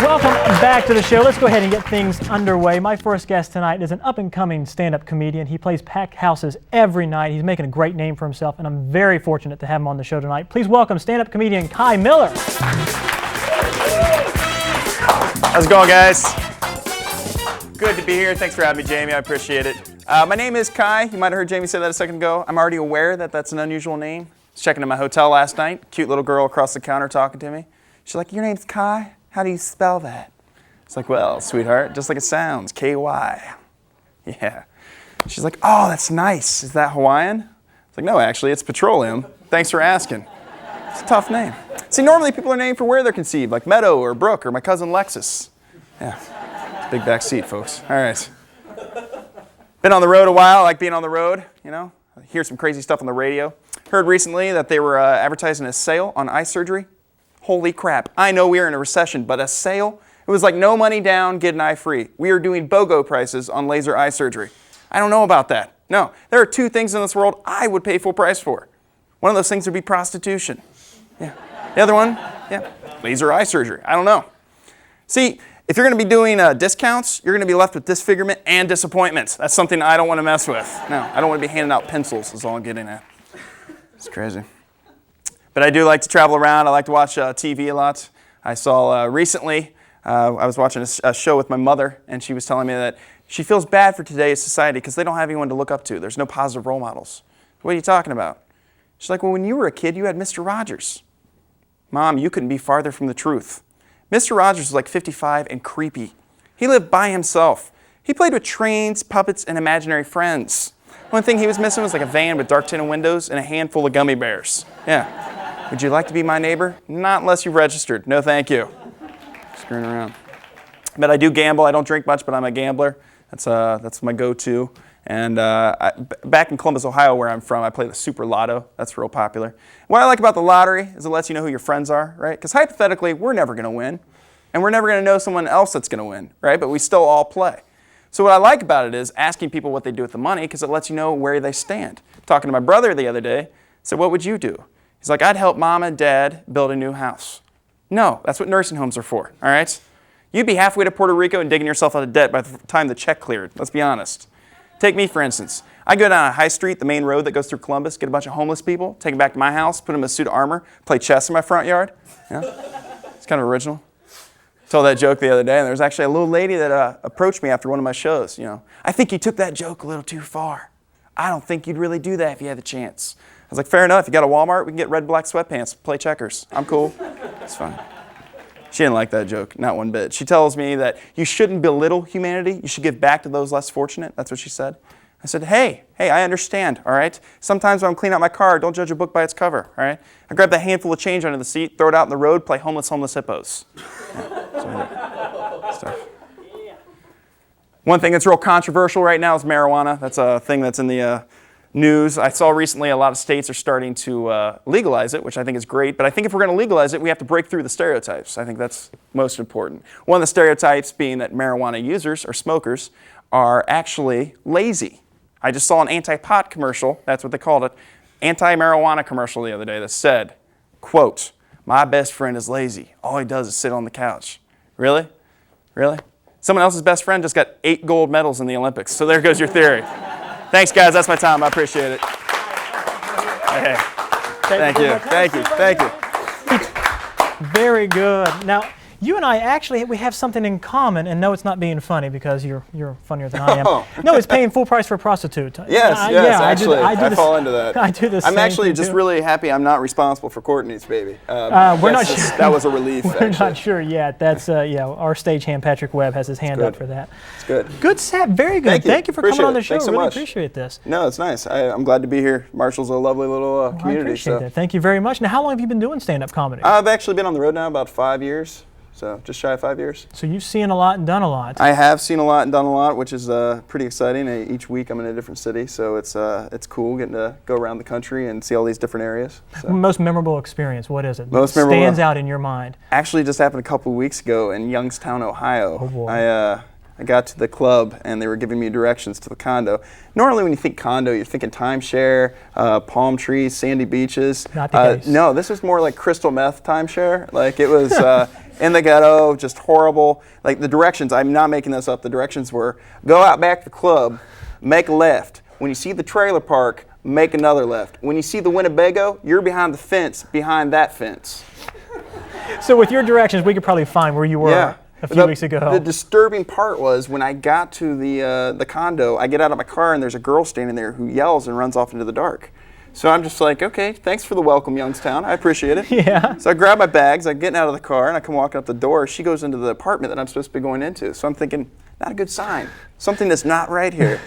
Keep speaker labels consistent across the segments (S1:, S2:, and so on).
S1: Welcome back to the show. Let's go ahead and get things underway. My first guest tonight is an up-and-coming stand-up comedian. He plays packed houses every night. He's making a great name for himself, and I'm very fortunate to have him on the show tonight. Please welcome stand-up comedian Kai Miller.
S2: How's it going, guys? Good to be here. Thanks for having me, Jamie. I appreciate it. My name is Kai. You might have heard Jamie say that a second ago. I'm already aware that that's an unusual name. I was checking in my hotel last night. Cute little girl across the counter talking to me. She's like, "Your name's Kai? How do you spell that?" It's like, "Well, sweetheart, just like it sounds, K-Y." Yeah. She's like, "Oh, that's nice. Is that Hawaiian?" It's like, "No, actually, it's petroleum. Thanks for asking." It's a tough name. See, normally people are named for where they're conceived, like Meadow or Brooke or my cousin Lexus. Yeah. Big back seat, folks. All right. Been on the road a while. I like being on the road, you know. I hear some crazy stuff on the radio. Heard recently that they were advertising a sale on eye surgery. Holy crap. I know we are in a recession, but a sale? It was like no money down, get an eye free. We are doing BOGO prices on laser eye surgery. I don't know about that. No, there are two things in this world I would pay full price for. One of those things would be prostitution. Yeah. The other one, yeah, laser eye surgery. I don't know. See, if you're going to be doing discounts, you're going to be left with disfigurement and disappointment. That's something I don't want to mess with. No, I don't want to be handing out pencils is all I'm getting at. It's crazy. But I do like to travel around. I like to watch TV a lot. I saw recently, I was watching a show with my mother, and she was telling me that she feels bad for today's society because they don't have anyone to look up to. There's no positive role models. What are you talking about? She's like, "Well, when you were a kid, you had Mr. Rogers." Mom, you couldn't be farther from the truth. Mr. Rogers was like 55 and creepy. He lived by himself. He played with trains, puppets, and imaginary friends. One thing he was missing was like a van with dark tinted windows and a handful of gummy bears. Yeah. Would you like to be my neighbor? Not unless you've registered. No, thank you. Screwing around. But I do gamble. I don't drink much, but I'm a gambler. That's my go-to. And back in Columbus, Ohio, where I'm from, I play the Super Lotto. That's real popular. What I like about the lottery is it lets you know who your friends are, right? Because hypothetically, we're never going to win. And we're never going to know someone else that's going to win, right? But we still all play. So what I like about it is asking people what they do with the money because it lets you know where they stand. Talking to my brother the other day, I said, "What would you do?" He's like, "I'd help mom and dad build a new house." No, that's what nursing homes are for, all right? You'd be halfway to Puerto Rico and digging yourself out of debt by the time the check cleared. Let's be honest. Take me, for instance. I go down High Street, the main road that goes through Columbus, get a bunch of homeless people, take them back to my house, put them in a suit of armor, play chess in my front yard. Yeah? It's kind of original. Told that joke the other day, and there was actually a little lady that approached me after one of my shows. You know, "I think you took that joke a little too far. I don't think you'd really do that if you had the chance." I was like, "Fair enough. You got a Walmart? We can get red, black sweatpants, play checkers. I'm cool. It's fine." She didn't like that joke, not one bit. She tells me that you shouldn't belittle humanity. You should give back to those less fortunate. That's what she said. I said, hey, I understand, all right? Sometimes when I'm cleaning out my car, don't judge a book by its cover, all right? I grab that handful of change under the seat, throw it out in the road, play homeless hippos. Yeah, stuff. One thing that's real controversial right now is marijuana. That's a thing that's in the news. I saw recently a lot of states are starting to legalize it, which I think is great. But I think if we're going to legalize it, we have to break through the stereotypes. I think that's most important. One of the stereotypes being that marijuana users or smokers are actually lazy. I just saw an anti-pot commercial, that's what they called it, anti-marijuana commercial the other day that said, quote, "My best friend is lazy. All he does is sit on the couch." Really? Really? Someone else's best friend just got 8 gold medals in the Olympics. So there goes your theory. Thanks, guys. That's my time. I appreciate it. Hey. Thank you. Thank you. Thank you.
S1: Very good. Now, you and I actually we have something in common, and no, it's not being funny because you're funnier than I am.
S2: Oh.
S1: No, it's paying full price for a prostitute.
S2: Yes, actually, I fall
S1: this,
S2: into that.
S1: I do the same
S2: I'm actually
S1: thing
S2: just
S1: too.
S2: Really happy I'm not responsible for Courtney's baby.
S1: We're not sure.
S2: That was a relief.
S1: We're not sure yet. That's our stagehand Patrick Webb has his hand up for that.
S2: It's good.
S1: Good set. Very good. Thank you for coming on the show.
S2: Thanks so
S1: really
S2: much.
S1: appreciate this.
S2: No, it's nice. I'm glad to be here. Marshall's a lovely little community.
S1: I appreciate that. Thank you very much. Now, how long have you been doing stand-up comedy?
S2: I've actually been on the road now about 5 years. So just shy of 5 years.
S1: So you've seen a lot and done a lot.
S2: I have seen a lot and done a lot, which is pretty exciting. Each week I'm in a different city, so it's cool getting to go around the country and see all these different areas. So.
S1: Most memorable experience, what is it?
S2: Most memorable
S1: stands out in your mind?
S2: Actually, just happened a couple of weeks ago in Youngstown, Ohio.
S1: Oh boy.
S2: I got to the club, and they were giving me directions to the condo. Normally, when you think condo, you're thinking timeshare, palm trees, sandy beaches.
S1: Not the case.
S2: No, this was more like crystal meth timeshare. Like it was in the ghetto, just horrible. Like the directions, I'm not making this up. The directions were: go out back to the club, make a left. When you see the trailer park, make another left. When you see the Winnebago, you're behind the fence, behind that fence.
S1: So with your directions, we could probably find where you were a few weeks ago.
S2: The disturbing part was when I got to the condo, I get out of my car and there's a girl standing there who yells and runs off into the dark. So I'm just like, okay, thanks for the welcome, Youngstown. I appreciate it.
S1: Yeah.
S2: So I grab my bags, I'm getting out of the car, and I come walking up the door. She goes into the apartment that I'm supposed to be going into. So I'm thinking, not a good sign. Something that's not right here.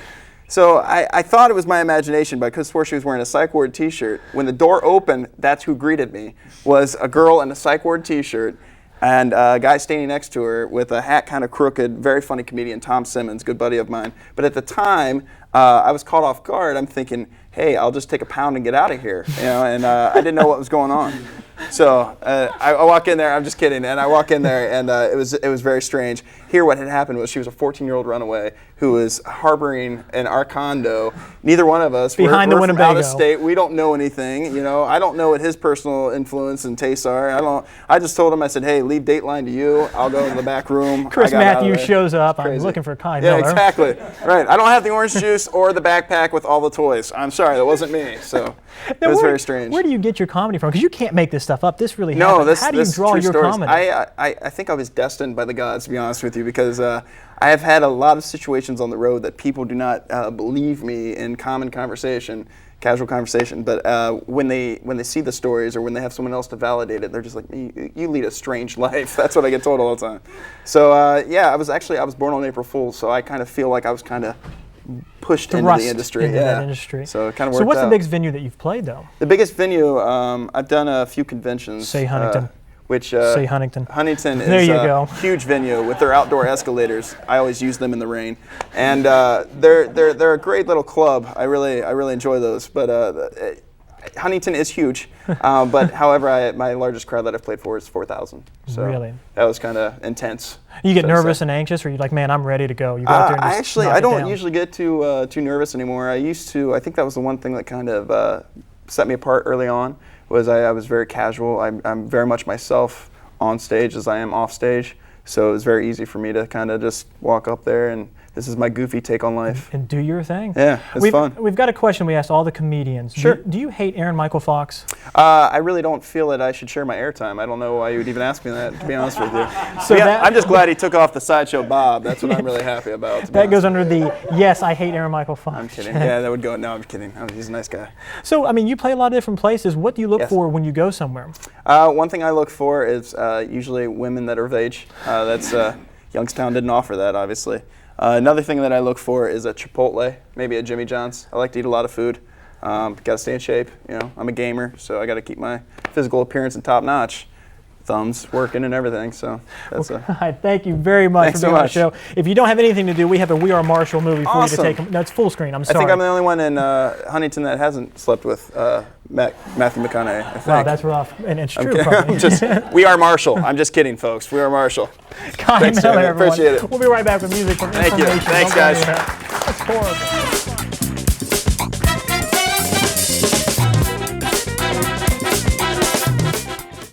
S2: So I thought it was my imagination, but I could have swore she was wearing a Psych Ward t-shirt. When the door opened, that's who greeted me, was a girl in a Psych Ward t-shirt and a guy standing next to her with a hat kind of crooked, very funny comedian, Tom Simmons, good buddy of mine. But at the time, I was caught off guard. I'm thinking, hey, I'll just take a pound and get out of here, and I didn't know what was going on. So I walk in there, I'm just kidding, and I walk in there, and it was very strange. Here what had happened was she was a 14-year-old runaway who was harboring in our condo. Neither one of us,
S1: Behind
S2: we're
S1: the
S2: from
S1: Winnebago.
S2: out of state, we don't know anything, I don't know what his personal influence and tastes are. I just told him, I said, hey, leave Dateline to you, I'll go to the back room.
S1: Chris
S2: I got out of
S1: Matthews
S2: there.
S1: shows up, I'm
S2: Crazy.
S1: looking for Kai
S2: Yeah,
S1: Miller.
S2: exactly. Right. I don't have the orange juice or the backpack with all the toys. I'm sorry, that wasn't me. So it was very strange.
S1: Where do you get your comedy from? Because you can't make this stuff up. This really
S2: No,
S1: happened.
S2: this
S1: How do you
S2: this
S1: draw
S2: true
S1: your
S2: stories.
S1: comedy?
S2: I think I was destined by the gods, to be honest with you, because I have had a lot of situations on the road that people do not believe me in common conversation, casual conversation. But when they see the stories or when they have someone else to validate it, they're just like, you lead a strange life. That's what I get told all the time. So I was born on April Fool's, so I kind of feel like I was kind of pushed into the industry.
S1: Into that industry.
S2: So it kind of worked
S1: So what's
S2: out.
S1: the biggest venue that you've played, though?
S2: The biggest venue, I've done a few conventions.
S1: Say Huntington.
S2: Say
S1: Huntington.
S2: Huntington
S1: There
S2: is
S1: you
S2: a
S1: go.
S2: huge venue with their outdoor escalators. I always use them in the rain, and they're a great little club. I really enjoy those. But Huntington is huge. But however, my largest crowd that I've played for is 4,000. So
S1: Really?
S2: that was kind of intense.
S1: You get
S2: so to
S1: nervous
S2: say.
S1: and anxious, or you like, man, I'm ready to go? You go out there and just knock
S2: I
S1: it
S2: don't
S1: down.
S2: usually get too nervous anymore. I used to. I think that was the one thing that kind of set me apart early on. Was I was very casual. I'm very much myself on stage as I am off stage. So it was very easy for me to kind of just walk up there and this is my goofy take on life.
S1: And do your thing.
S2: Yeah, it's fun.
S1: We've got a question we asked all the comedians.
S2: Sure.
S1: Do you hate Aaron Michael Fox?
S2: I really don't feel that I should share my airtime. I don't know why you would even ask me that, to be honest with you.
S1: So
S2: Yeah,
S1: that-
S2: I'm just glad he took off the Sideshow Bob. That's what I'm really happy about. to be
S1: That goes
S2: honest.
S1: under the yes, I hate Aaron Michael Fox.
S2: I'm kidding. Yeah, that would go. No, I'm kidding. He's a nice guy.
S1: So, I mean, you play a lot of different places. What do you look
S2: Yes.
S1: for when you go somewhere?
S2: One thing I look for is usually women that are of age. That's Youngstown didn't offer that, obviously. Another thing that I look for is a Chipotle, maybe a Jimmy John's. I like to eat a lot of food. Got to stay in shape. I'm a gamer, so I got to keep my physical appearance in top notch. Thumbs working and everything. So that's
S1: Thank you very much
S2: Thanks
S1: for being
S2: so
S1: on the
S2: much.
S1: show. If you don't have anything to do, we have a We Are Marshall movie for
S2: Awesome.
S1: you to take. No, it's full screen. I'm
S2: I
S1: sorry.
S2: think I'm the only one in Huntington that hasn't slept with Matthew McConaughey. I think.
S1: Wow, that's rough. And it's true,
S2: Okay,
S1: probably.
S2: We Are Marshall. I'm just kidding, folks. We Are Marshall.
S1: Kai
S2: Thanks,
S1: Miller,
S2: Jamie.
S1: everyone.
S2: Appreciate it.
S1: We'll be right back with music from
S2: Thank you.
S1: information.
S2: Thanks,
S1: Don't go
S2: guys.
S1: anywhere. That's horrible.